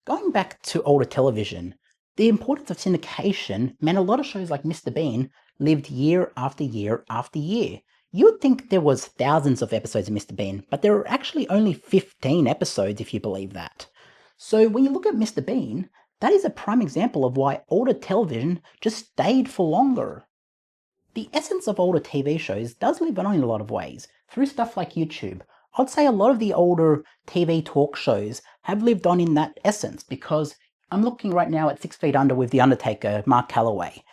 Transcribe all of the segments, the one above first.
Going back to older television, the importance of syndication meant a lot of shows like Mr. Bean lived year after year after year. You would think there was thousands of episodes of Mr. Bean, but there are actually only 15 episodes if you believe that. So when you look at Mr. Bean, that is a prime example of why older television just stayed for longer. The essence of older TV shows does live on in a lot of ways, through stuff like YouTube. I'd say a lot of the older TV talk shows have lived on in that essence because I'm looking right now at 6 Feet Under with The Undertaker, Mark Calloway.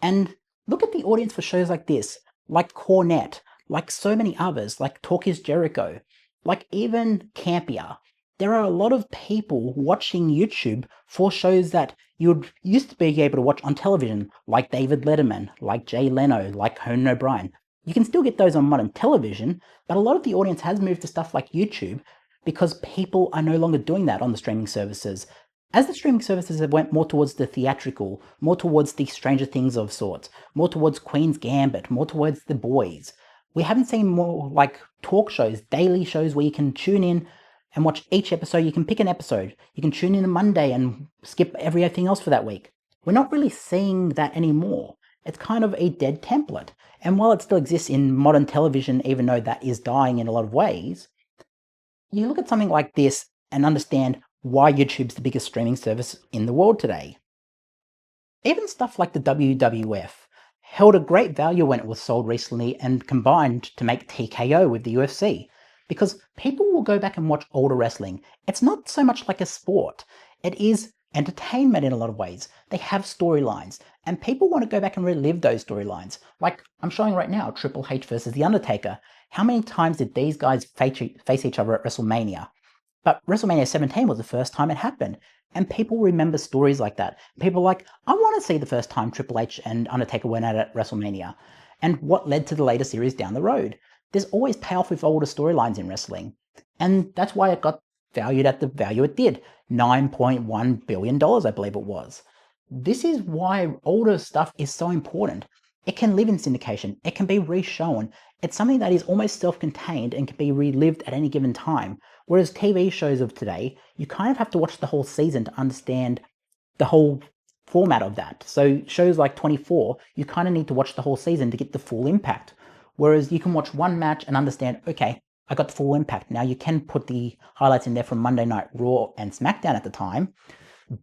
And look at the audience for shows like this, like Cornette, like so many others, like Talk is Jericho, like even Campier. There are a lot of people watching YouTube for shows that you used to be able to watch on television, like David Letterman, like Jay Leno, like Conan O'Brien. You can still get those on modern television, but a lot of the audience has moved to stuff like YouTube because people are no longer doing that on the streaming services. As the streaming services have went more towards the theatrical, more towards the Stranger Things of sorts, more towards Queen's Gambit, more towards The Boys, we haven't seen more like talk shows, daily shows where you can tune in and watch each episode. You can pick an episode. You can tune in on Monday and skip everything else for that week. We're not really seeing that anymore. It's kind of a dead template. And while it still exists in modern television, even though that is dying in a lot of ways, you look at something like this and understand why YouTube's the biggest streaming service in the world today. Even stuff like the WWF held a great value when it was sold recently and combined to make TKO with the UFC, because people will go back and watch older wrestling. It's not so much like a sport. It is entertainment in a lot of ways. They have storylines, and people want to go back and relive those storylines. Like I'm showing right now, Triple H versus The Undertaker. How many times did these guys face each other at WrestleMania? But WrestleMania 17 was the first time it happened. And people remember stories like that. People are like, I want to see the first time Triple H and Undertaker went at it at WrestleMania. And what led to the later series down the road. There's always payoff with older storylines in wrestling. And that's why it got valued at the value it did. $9.1 billion, I believe it was. This is why older stuff is so important. It can live in syndication. It can be reshown. It's something that is almost self-contained and can be relived at any given time. Whereas TV shows of today, you kind of have to watch the whole season to understand the whole format of that. So shows like 24, you kind of need to watch the whole season to get the full impact. Whereas you can watch one match and understand, okay, I got the full impact. Now you can put the highlights in there from Monday Night Raw and SmackDown at the time,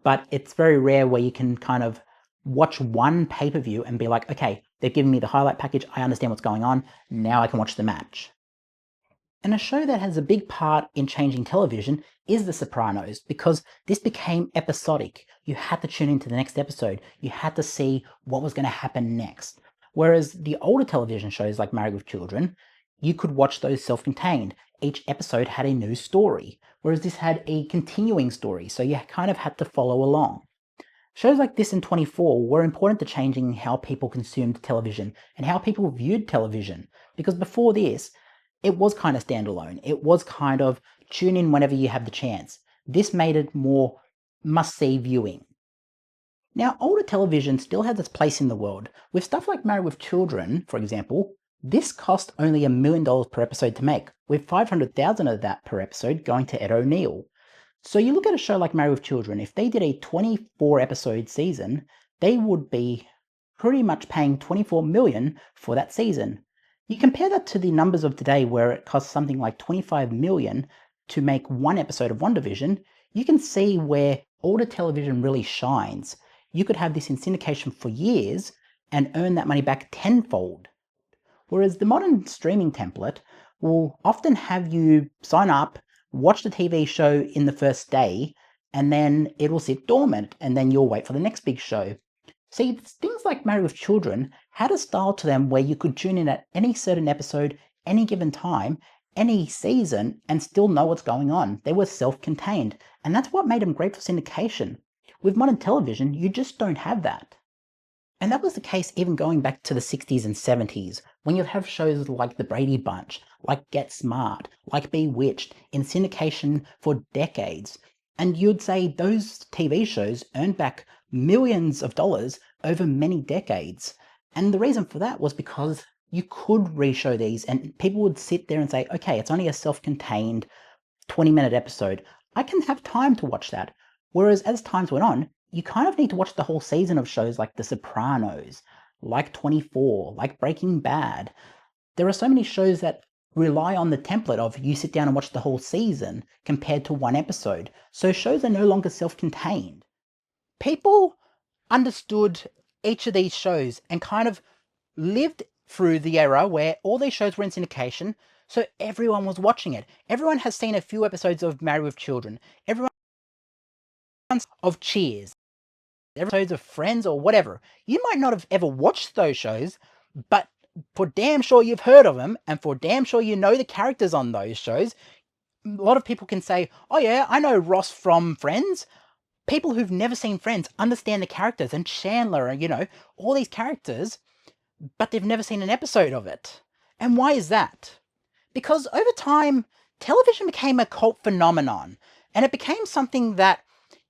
but it's very rare where you can kind of watch one pay-per-view and be like, okay, they've given me the highlight package, I understand what's going on, now I can watch the match. And a show that has a big part in changing television is The Sopranos, because this became episodic. You had to tune into the next episode. You had to see what was going to happen next. Whereas the older television shows like Married with Children, you could watch those self-contained. Each episode had a new story, whereas this had a continuing story, so you kind of had to follow along. Shows like this in 24 were important to changing how people consumed television and how people viewed television, because before this, it was kind of standalone. It was kind of tune in whenever you have the chance. This made it more must-see viewing. Now, older television still has its place in the world. With stuff like Married with Children, for example, this cost only $1 million per episode to make, with $500,000 of that per episode going to Ed O'Neill. So you look at a show like Married with Children, if they did a 24-episode season, they would be pretty much paying $24 million for that season. You compare that to the numbers of today where it costs something like $25 million to make one episode of WandaVision, you can see where older television really shines. You could have this in syndication for years and earn that money back tenfold. Whereas the modern streaming template will often have you sign up, watch the TV show in the first day, and then it will sit dormant, and then you'll wait for the next big show. See, things like Married with Children had a style to them where you could tune in at any certain episode, any given time, any season, and still know what's going on. They were self-contained, and that's what made them great for syndication. With modern television, you just don't have that. And that was the case even going back to the 60s and 70s, when you'd have shows like The Brady Bunch, like Get Smart, like Bewitched, in syndication for decades. And you'd say those TV shows earned back millions of dollars over many decades. And the reason for that was because you could reshow these and people would sit there and say, okay, it's only a self-contained 20-minute episode. I can have time to watch that. Whereas as times went on, you kind of need to watch the whole season of shows like The Sopranos, like 24, like Breaking Bad. There are so many shows that rely on the template of you sit down and watch the whole season compared to one episode. So shows are no longer self-contained. People understood each of these shows and kind of lived through the era where all these shows were in syndication, so everyone was watching it. Everyone has seen a few episodes of Married with Children. Everyone of Cheers. Episodes of Friends or whatever. You might not have ever watched those shows, but for damn sure you've heard of them, and for damn sure you know the characters on those shows. A lot of people can say, oh yeah, I know Ross from Friends. People who've never seen Friends understand the characters, and Chandler, and all these characters, but they've never seen an episode of it. And why is that? Because over time, television became a cult phenomenon, and it became something that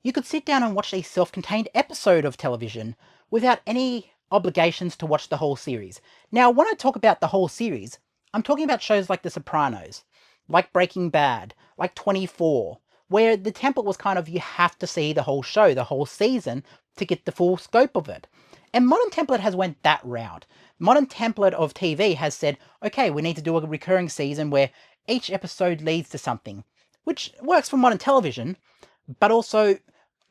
you could sit down and watch a self-contained episode of television without any obligations to watch the whole series. Now, when I talk about the whole series, I'm talking about shows like The Sopranos, like Breaking Bad, like 24, where the template was kind of you have to see the whole show, the whole season, to get the full scope of it. And modern template has went that route. Modern template of TV has said, okay, we need to do a recurring season where each episode leads to something, which works for modern television, but also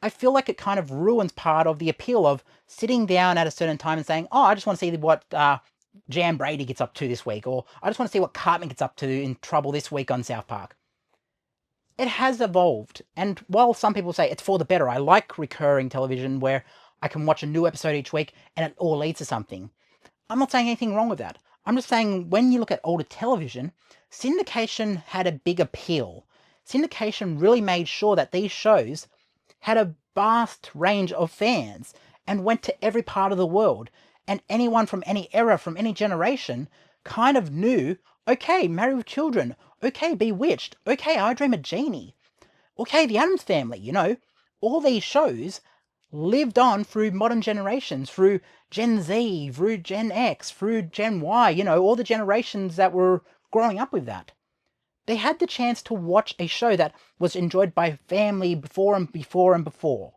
I feel like it kind of ruins part of the appeal of sitting down at a certain time and saying, oh, I just want to see what Jan Brady gets up to this week, or I just want to see what Cartman gets up to in Trouble this week on South Park. It has evolved, and while some people say it's for the better, I like recurring television where I can watch a new episode each week and it all leads to something. I'm not saying anything wrong with that. I'm just saying when you look at older television, syndication had a big appeal. Syndication really made sure that these shows had a vast range of fans and went to every part of the world. And anyone from any era, from any generation, kind of knew, okay, Married with Children, okay, Bewitched, okay, I Dream of Jeannie, okay, The Addams Family, all these shows lived on through modern generations, through Gen Z, through Gen X, through Gen Y, all the generations that were growing up with that. They had the chance to watch a show that was enjoyed by family before and before and before.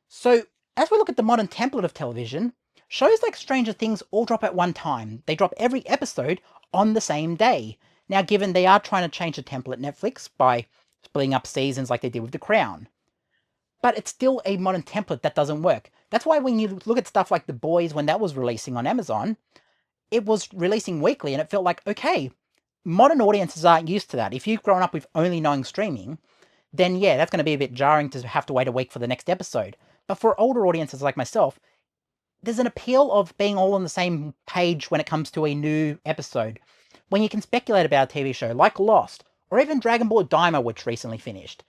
So, as we look at the modern template of television, shows like Stranger Things all drop at one time. They drop every episode on the same day. Now, given they are trying to change the template Netflix by splitting up seasons like they did with The Crown, but it's still a modern template that doesn't work. That's why when you look at stuff like The Boys, when that was releasing on Amazon, it was releasing weekly and it felt like, okay, modern audiences aren't used to that. If you've grown up with only knowing streaming, then yeah, that's going to be a bit jarring to have to wait a week for the next episode. But for older audiences like myself, there's an appeal of being all on the same page when it comes to a new episode. When you can speculate about a TV show like Lost, or even Dragon Ball Daima, which recently finished,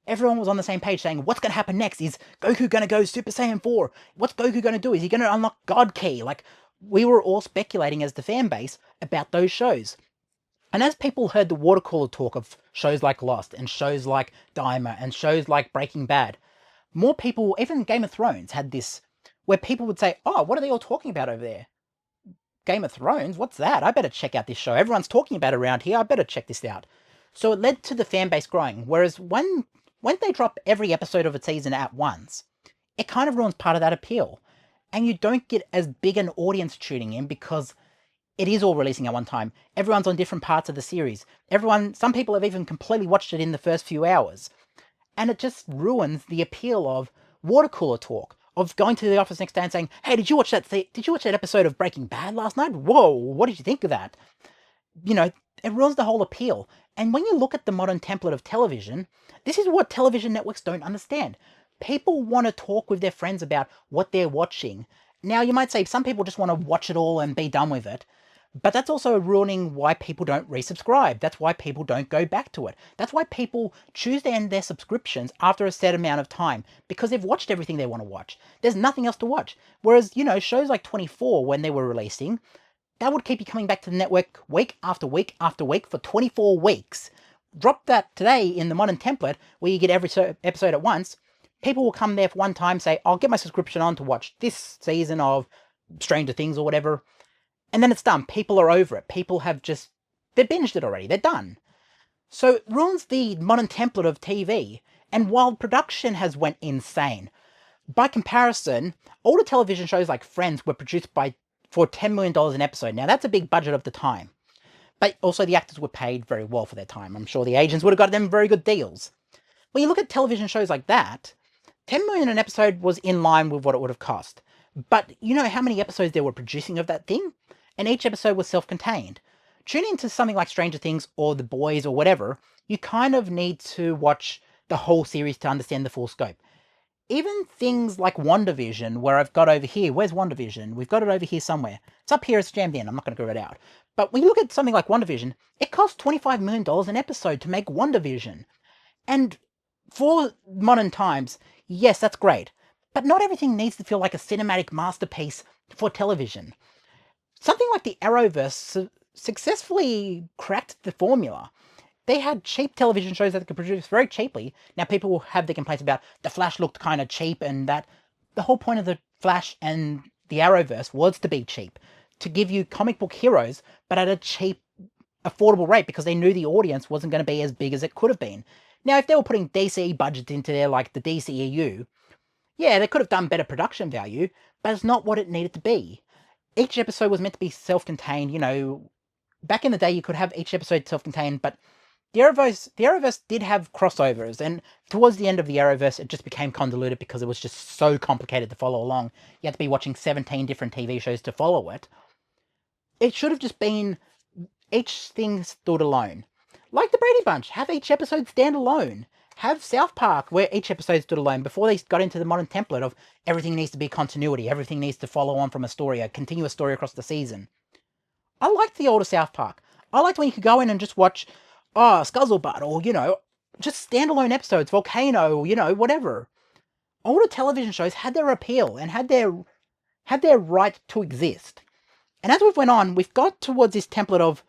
everyone was on the same page saying, what's going to happen next? Is Goku going to go Super Saiyan 4? What's Goku going to do? Is he going to unlock God Key? Like, we were all speculating as the fan base about those shows. And as people heard the water cooler talk of shows like Lost and shows like Daima and shows like Breaking Bad, more people, even Game of Thrones, had this where people would say, oh, what are they all talking about over there? Game of Thrones? What's that? I better check out this show. Everyone's talking about it around here. I better check this out. So it led to the fan base growing. Whereas when they drop every episode of a season at once, it kind of ruins part of that appeal. And you don't get as big an audience tuning in because it is all releasing at one time. Everyone's on different parts of the series. Some people have even completely watched it in the first few hours. And it just ruins the appeal of water cooler talk, of going to the office next day and saying, hey, did you watch that episode of Breaking Bad last night? Whoa, what did you think of that? It ruins the whole appeal. And when you look at the modern template of television, this is what television networks don't understand. People want to talk with their friends about what they're watching. Now, you might say some people just want to watch it all and be done with it. But that's also ruining why people don't resubscribe. That's why people don't go back to it. That's why people choose to end their subscriptions after a set amount of time, because they've watched everything they want to watch. There's nothing else to watch. Whereas, shows like 24, when they were releasing, that would keep you coming back to the network week after week after week for 24 weeks. Drop that today in the modern template where you get every episode at once. People will come there for one time, say, I'll get my subscription on to watch this season of Stranger Things or whatever. And then it's done. People are over it. People have they've binged it already. They're done. So it ruins the modern template of TV. And while production has went insane, by comparison, older television shows like Friends were produced for $10 million an episode. Now that's a big budget of the time. But also the actors were paid very well for their time. I'm sure the agents would have got them very good deals. When you look at television shows like that, 10 million an episode was in line with what it would have cost. But you know how many episodes they were producing of that thing? And each episode was self-contained. Tune into something like Stranger Things or The Boys or whatever, you kind of need to watch the whole series to understand the full scope. Even things like WandaVision, where I've got over here, where's WandaVision? We've got it over here somewhere. It's up here, it's jammed in, I'm not going to grab it out. But when you look at something like WandaVision, it cost $25 million an episode to make WandaVision. And for modern times, yes, that's great. But not everything needs to feel like a cinematic masterpiece for television. Something like the Arrowverse successfully cracked the formula. They had cheap television shows that they could produce very cheaply. Now people will have their complaints about the Flash looked kind of cheap, and that the whole point of the Flash and the Arrowverse was to be cheap, to give you comic book heroes, but at a cheap, affordable rate, because they knew the audience wasn't going to be as big as it could have been. Now, if they were putting DC budgets into there like the DCEU, yeah, they could have done better production value, but it's not what it needed to be. Each episode was meant to be self-contained, you know. Back in the day, you could have each episode self-contained, but the Arrowverse did have crossovers, and towards the end of the Arrowverse, it just became convoluted because it was just so complicated to follow along. You had to be watching 17 different TV shows to follow it. It should have just been each thing stood alone. Like the Brady Bunch, have each episode stand alone. Have South Park, where each episode stood alone, before they got into the modern template of everything needs to be continuity, everything needs to follow on from a story, a continuous story across the season. I liked the older South Park. I liked when you could go in and just watch, Scuzzlebutt, or, you know, just standalone episodes, Volcano, you know, whatever. Older television shows had their appeal and had their right to exist. And as we've went on, we've got towards this template of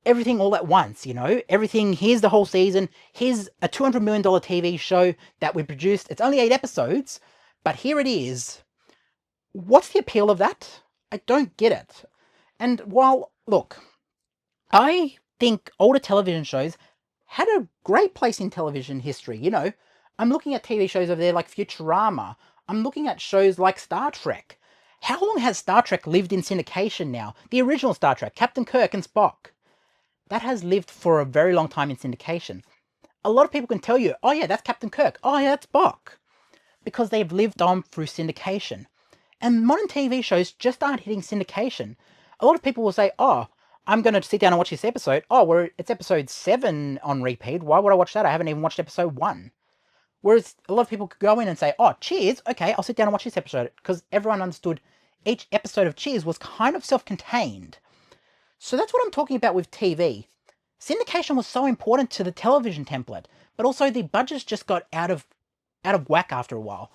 everything all at once, you know? Everything, here's the whole season, here's a $200 million TV show that we produced. It's only 8 episodes, but here it is. What's the appeal of that? I don't get it. And while, look, I think older television shows had a great place in television history, you know? I'm looking at TV shows over there like Futurama. I'm looking at shows like Star Trek. How long has Star Trek lived in syndication now? The original Star Trek, Captain Kirk and Spock. That has lived for a very long time in syndication. A lot of people can tell you, oh yeah, that's Captain Kirk. Oh yeah, that's Spock. Because they've lived on through syndication. And modern TV shows just aren't hitting syndication. A lot of people will say, oh, I'm going to sit down and watch this episode. Oh, it's episode 7 on repeat. Why would I watch that? I haven't even watched episode 1. Whereas a lot of people could go in and say, oh, Cheers, okay, I'll sit down and watch this episode. Because everyone understood each episode of Cheers was kind of self-contained. So that's what I'm talking about with TV. Syndication was so important to the television template, but also the budgets just got out of whack after a while.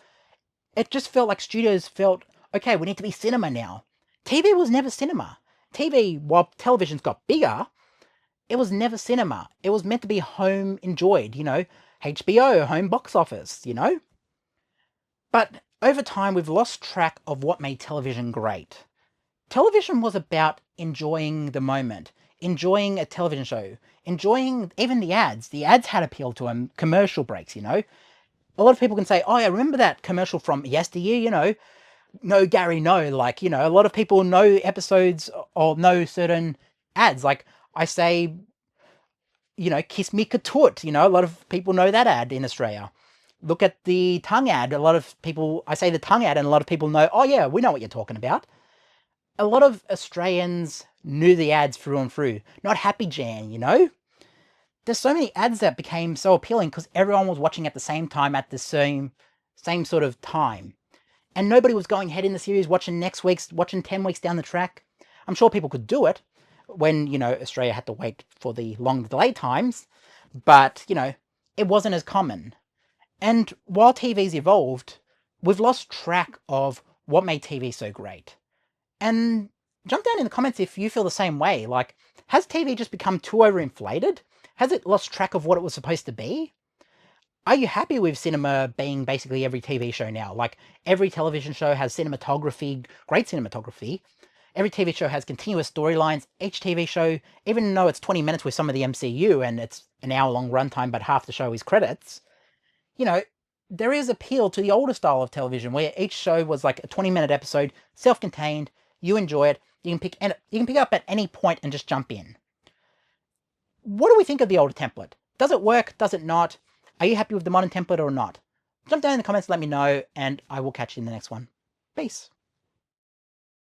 It just felt like studios felt, okay, we need to be cinema now. TV was never cinema. TV, while televisions got bigger, it was never cinema. It was meant to be home enjoyed, you know, HBO, home box office, you know? But over time, we've lost track of what made television great. Television was about enjoying the moment, enjoying a television show, enjoying even the ads. The ads had appeal to them, commercial breaks, you know? A lot of people can say, oh, I remember that commercial from yesteryear, you know? No, Gary, no. Like, you know, a lot of people know episodes or know certain ads. Like, I say, you know, Kiss Me Katoot. You know, a lot of people know that ad in Australia. Look at the tongue ad. A lot of people, I say the tongue ad, and a lot of people know, oh yeah, we know what you're talking about. A lot of Australians knew the ads through and through. Not Happy Jan, you know? There's so many ads that became so appealing because everyone was watching at the same time at the same sort of time. And nobody was going ahead in the series watching 10 weeks down the track. I'm sure people could do it when, you know, Australia had to wait for the long delay times. But, you know, it wasn't as common. And while TV's evolved, we've lost track of what made TV so great. And jump down in the comments if you feel the same way. Like, has TV just become too overinflated? Has it lost track of what it was supposed to be? Are you happy with cinema being basically every TV show now? Like, every television show has cinematography, great cinematography. Every TV show has continuous storylines. Each TV show, even though it's 20 minutes with some of the MCU and it's an hour-long runtime, but half the show is credits, you know, there is appeal to the older style of television where each show was like a 20-minute episode, self-contained, you enjoy it, you can pick it up at any point and just jump in. What do we think of the older template? Does it work? Does it not? Are you happy with the modern template or not? Jump down in the comments, let me know, and I will catch you in the next one. Peace.